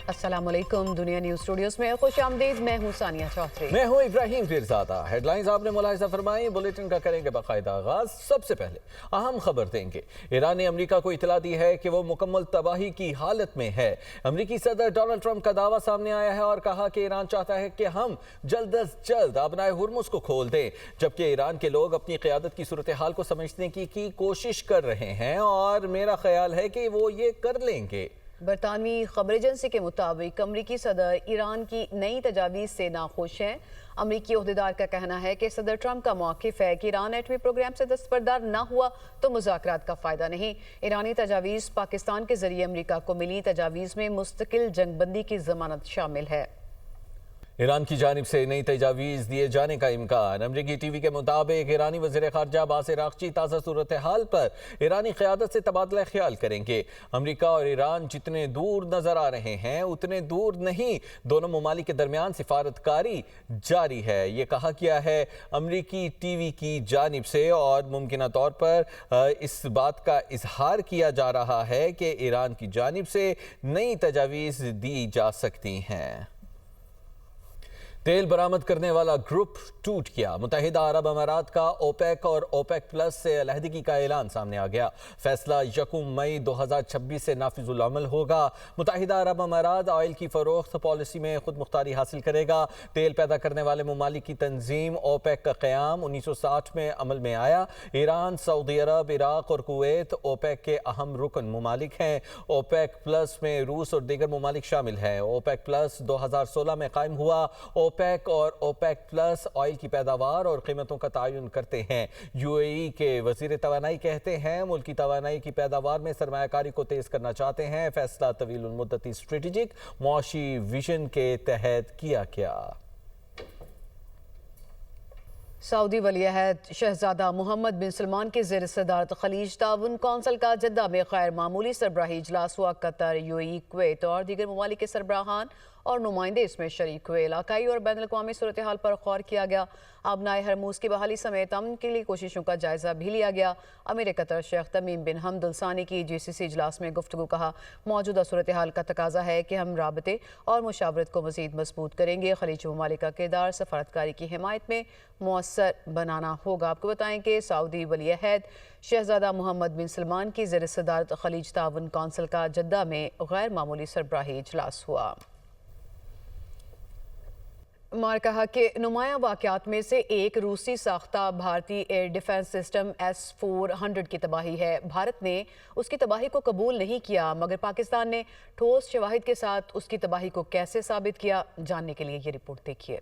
अस्सलाम वालेकुम। दुनिया न्यूज़ स्टूडियोज में खुश आमदीद। मैं हूँ सानिया चौधरी। मैं हूँ इब्राहिम पीरज़ादा। हेडलाइंस आपने मुलाहिज़ा फरमाई, बुलेटिन का करेंगे बाकायदा आगाज। सबसे पहले अहम खबर देंगे। ईरान ने अमेरिका को इतला दी है कि वो मुकम्मल तबाही की हालत में है। अमेरिकी सदर डोनाल्ड ट्रंप का दावा सामने आया है और कहा कि ईरान चाहता है कि हम जल्द अज जल्द अपना हुर्मुज़ को खोल दें, जबकि ईरान के लोग अपनी क़यादत की सूरत हाल को समझने की कोशिश कर रहे हैं और मेरा ख्याल है कि वो ये कर लेंगे। बरतानवी खबर एजेंसी के मुताबिक अमरीकी सदर ईरान की नई तजावीज़ से नाखुश हैं। अमरीकी ओहदेदार का कहना है कि सदर ट्रंप का मौक़िफ़ है कि ईरान एटमी प्रोग्राम से दस्तबरदार न हुआ तो मुज़ाकरात का फ़ायदा नहीं। ईरानी तजावीज़ पाकिस्तान के ज़रिए अमरीका को मिली तजावीज़ में मुस्तकिल जंगबंदी की ज़मानत शामिल है। ईरान की जानिब से नई तजावीज़ दिए जाने का इम्कान। अमरीकी टीवी के मुताबिक ईरानी वज़ीर ख़ारजा अब्बास अराग़ची ताज़ा सूरत हाल पर ईरानी क़यादत से तबादला ख्याल करेंगे। अमरीका और ईरान जितने दूर नज़र आ रहे हैं उतने दूर नहीं, दोनों ममालिक के दरमियान सिफारतकारी जारी है। ये कहा गया है अमरीकी टीवी की जानिब से और मुमकिन तौर पर इस बात का इजहार किया जा रहा है कि ईरान की जानिब से नई तजावीज़ दी जा सकती हैं। तेल बरामद करने वाला ग्रुप टूट गया। मुत्तहिदा अरब अमारात का ओपेक और ओपेक प्लस से अलहदगी का ऐलान सामने आ गया। फैसला 1 मई 2026 से नाफिजुल अमल होगा। मुत्तहिदा अरब अमारात ऑयल की फरोख्त पॉलिसी में खुद मुख्तारी हासिल करेगा। तेल पैदा करने वाले ममालिक की तंजीम ओपेक का क़याम 1960 में अमल में आया। ईरान, सऊदी अरब, इराक और कुवैत ओपेक के अहम रुकन ममालिक हैं। ओपेक प्लस में रूस और दीगर ममालिक शामिल हैं। ओपेक प्लस 2016 में कायम हुआ। ओपेक और ओपेक प्लस ऑयल की पैदावार और कीमतों का तयन करते हैं। यूएई के वज़ीर तवानाई कहते हैं मुल्क की तवानाई की पैदावार में सरमायाकारी को तेज़ करना चाहते हैं। फैसला तवील मुद्दती स्ट्रेटेजिक मुआशी विजन के तहत किया गया। सऊदी वलीअहद शहजादा मोहम्मद बिन सलमान के ज़ेर सदारत खलीज ताउन कौंसिल का जद्दा में गैर मामूली सरबराही इजलास हुआ। कतर, यूएई, कुवैत और दीगर ममालिक के सरबराहान और नुमाइंदे इसमें शरीक हुए। इलाकाई और बैनुल अक़वामी सूरत हाल पर गौर किया गया। अबनाए हरमूज़ की बहाली समेत अमन के लिए कोशिशों का जायज़ा भी लिया गया। अमीर कतर शेख तमीम बिन हमद अल सानी की GCC इजलास में गुफ्तगू कहा, मौजूदा सूरत हाल का तकाजा है कि हम राबते और मुशावरत को मज़ीद मजबूत करेंगे। खलीज ममालिक का किरदार सफारतकारी की हिमायत में मुअस्सर बनाना होगा। आपको बताएं कि सऊदी वलीअहद शहजादा मोहम्मद बिन सलमान की ज़ेर सदारत खलीज ताउन कौंसिल का जद्दा में गैर मामूली सरबराही इजलास हुआ। मार कहा कि नुमाया वाक़यात में से एक रूसी साख्ता भारतीय एयर डिफेंस सिस्टम S-400 की तबाही है। भारत ने उसकी तबाही को कबूल नहीं किया, मगर पाकिस्तान ने ठोस शवाहिद के साथ उसकी तबाही को कैसे साबित किया, जानने के लिए ये रिपोर्ट देखिए।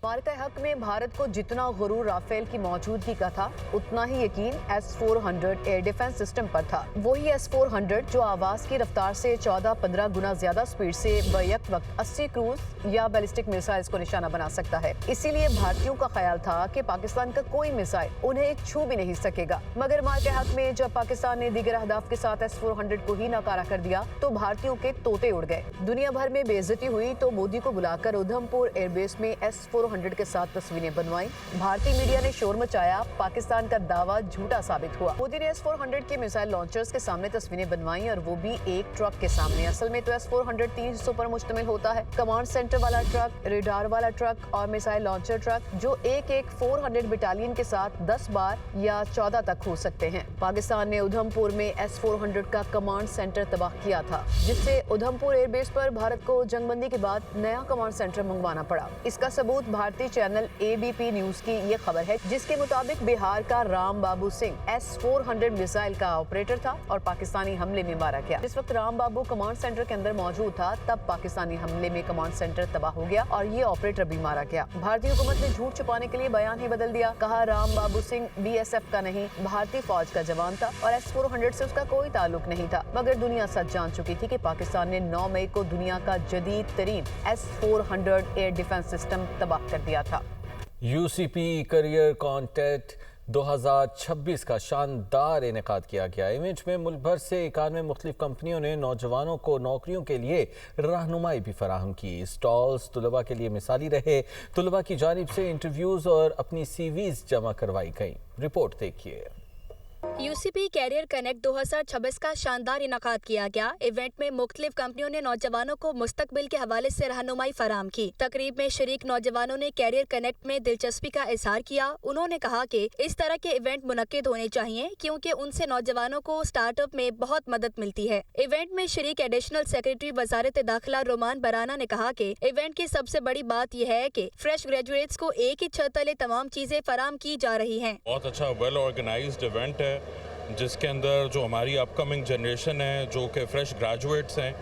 मारका हक में भारत को जितना गुरूर राफेल की मौजूदगी का था, उतना ही यकीन S-400 एयर डिफेंस सिस्टम पर था। वही S-400 जो आवाज की रफ्तार से 14-15 गुना ज्यादा स्पीड से बैक वक्त 80 क्रूज या बैलिस्टिक मिसाइल्स को निशाना बना सकता है। इसीलिए भारतीयों का ख्याल था कि पाकिस्तान का कोई मिसाइल उन्हें छू भी नहीं सकेगा। मगर मारका हक में जब पाकिस्तान ने दीगर अहदाफ के साथ S-400 को ही नकारा कर दिया तो भारतीयों के तोते उड़ गए। दुनिया भर में बेइज्जती हुई तो मोदी को बुलाकर उधमपुर एयरबेस में S-400 के साथ तस्वीरें बनवाई। भारतीय मीडिया ने शोर मचाया। पाकिस्तान का दावा झूठा साबित हुआ। मोदी ने S-400 के मिसाइल लॉन्चर्स के सामने तस्वीरें बनवाई और वो भी एक ट्रक के सामने। असल में तो S-400 3 हिस्सों पर मुश्तमिल होता है। कमांड सेंटर वाला ट्रक, रेडार वाला ट्रक और मिसाइल लॉन्चर ट्रक, जो एक 400 बटालियन के साथ 10 बार या 14 तक हो सकते हैं। पाकिस्तान ने उधमपुर में S-400 का कमांड सेंटर तबाह किया था, जिससे उधमपुर एयरबेस पर भारत को जंगबंदी के बाद नया कमांड सेंटर मंगवाना पड़ा। इसका सबूत भारतीय चैनल ABP न्यूज की ये खबर है, जिसके मुताबिक बिहार का राम बाबू सिंह S-400 मिसाइल का ऑपरेटर था और पाकिस्तानी हमले में मारा गया। जिस वक्त राम बाबू कमांड सेंटर के अंदर मौजूद था, तब पाकिस्तानी हमले में कमांड सेंटर तबाह हो गया और ये ऑपरेटर भी मारा गया। भारतीय हुकूमत ने झूठ छुपाने के लिए बयान ही बदल दिया। कहा राम बाबू सिंह BSF का नहीं, भारतीय फौज का जवान था और S-400 से उसका कोई ताल्लुक नहीं था। मगर दुनिया सच जान चुकी थी कि पाकिस्तान ने 9 मई को दुनिया का जदीद तरीन S-400 एयर डिफेंस सिस्टम तबाह कर दिया था। UCP करियर कॉन्टेस्ट 2026 का शानदार इनेकाद किया गया। इमेज में मुल्क भर से 91 मुख्तलिफ कंपनियों ने नौजवानों को नौकरियों के लिए रहनुमाई भी फराहम की। स्टॉल्स तुलबा के लिए मिसाली रहे। तुलबा की जानिब से इंटरव्यूज़ और अपनी CVs जमा करवाई गई। रिपोर्ट देखिए। यूसीपी कैरियर कनेक्ट 2026 का शानदार इनकाद किया गया। इवेंट में मुख्तलिफ कंपनियों ने नौजवानों को मुस्तकबिल के हवाले से रहनुमाई फराम की। तकरीब में शरीक नौजवानों ने कैरियर कनेक्ट में दिलचस्पी का इजहार किया। उन्होंने कहा कि इस तरह के इवेंट मुनक्किद होने चाहिए क्योंकि उनसे नौजवानों को स्टार्टअप में बहुत मदद मिलती है। इवेंट में शरीक एडिशनल सेक्रेटरी वजारत दाखिला रोमान बराना ने कहा कि इवेंट की सबसे बड़ी बात यह है कि फ्रेश ग्रेजुएट्स को एक ही छत तले तमाम चीजें फराम की जा रही हैं। बहुत अच्छा वेल ऑर्गेनाइज्ड इवेंट है जिसके अंदर जो हमारी अपकमिंग जनरेशन है जो कि फ्रेश ग्रेजुएट्स हैं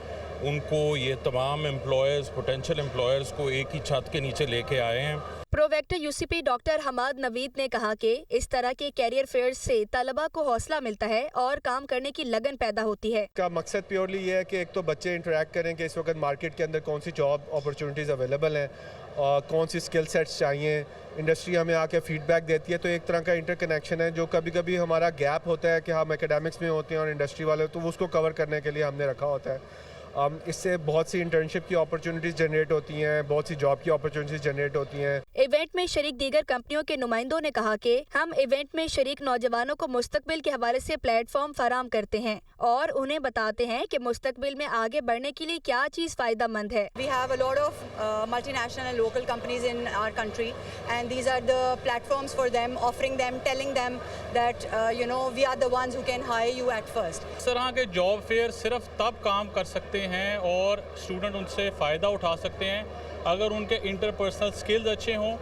उनको ये तमाम एम्प्लॉयर्स पोटेंशियल एम्प्लॉयर्स को एक ही छत के नीचे लेके आए हैं। प्रोवेक्टर यूसीपी डॉक्टर हमाद नवीद ने कहा कि इस तरह के कैरियर फेयर से तलबा को हौसला मिलता है और काम करने की लगन पैदा होती है। का मकसद प्योरली ये है कि एक तो बच्चे इंटरेक्ट करें कि इस वक्त मार्केट के अंदर कौन सी जॉब अपॉर्चुनिटीज़ अवेलेबल हैं और कौन सी स्किल सेट्स चाहिए। इंडस्ट्री हमें आके फीडबैक देती है तो एक तरह का इंटरकनेक्शन है। जो कभी कभी हमारा गैप होता है कि हम एकेडमिक्स में होते हैं और इंडस्ट्री वाले तो उसको कवर करने के लिए हमने रखा होता है। इससे बहुत सी इंटर्नशिप की अपॉर्चुनिटीज़ जनरेट होती हैं, बहुत सी जॉब की अपॉर्चुनिटीज़ जनरेट होती हैं। इवेंट में शरीक दीगर कंपनियों के नुमाइंदों ने कहा कि हम इवेंट में शरीक नौजवानों को मुस्तकबिल के हवाले से प्लेटफॉर्म फराम करते हैं और उन्हें बताते हैं कि मुस्तकबिल में आगे बढ़ने के लिए क्या चीज़ फ़ायदा मंद है। We have a lot of multinational and local companies in our country and these are the platforms for them, offering them, telling them that we are the ones who can hire you at first. इस तरह के job fair सिर्फ तब काम कर सकते हैं और स्टूडेंट उनसे फ़ायदा उठा सकते हैं अगर उनके इंटरपर्सनल स्किल्स अच्छे हों,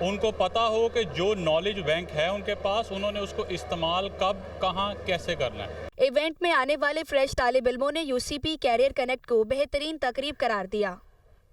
उनको पता हो कि जो नॉलेज बैंक है उनके पास उन्होंने उसको इस्तेमाल कब कहाँ कैसे करना है। इवेंट में आने वाले फ्रेश तालिब इल्मों ने यूसीपी कैरियर कनेक्ट को बेहतरीन तकरीब करार दिया।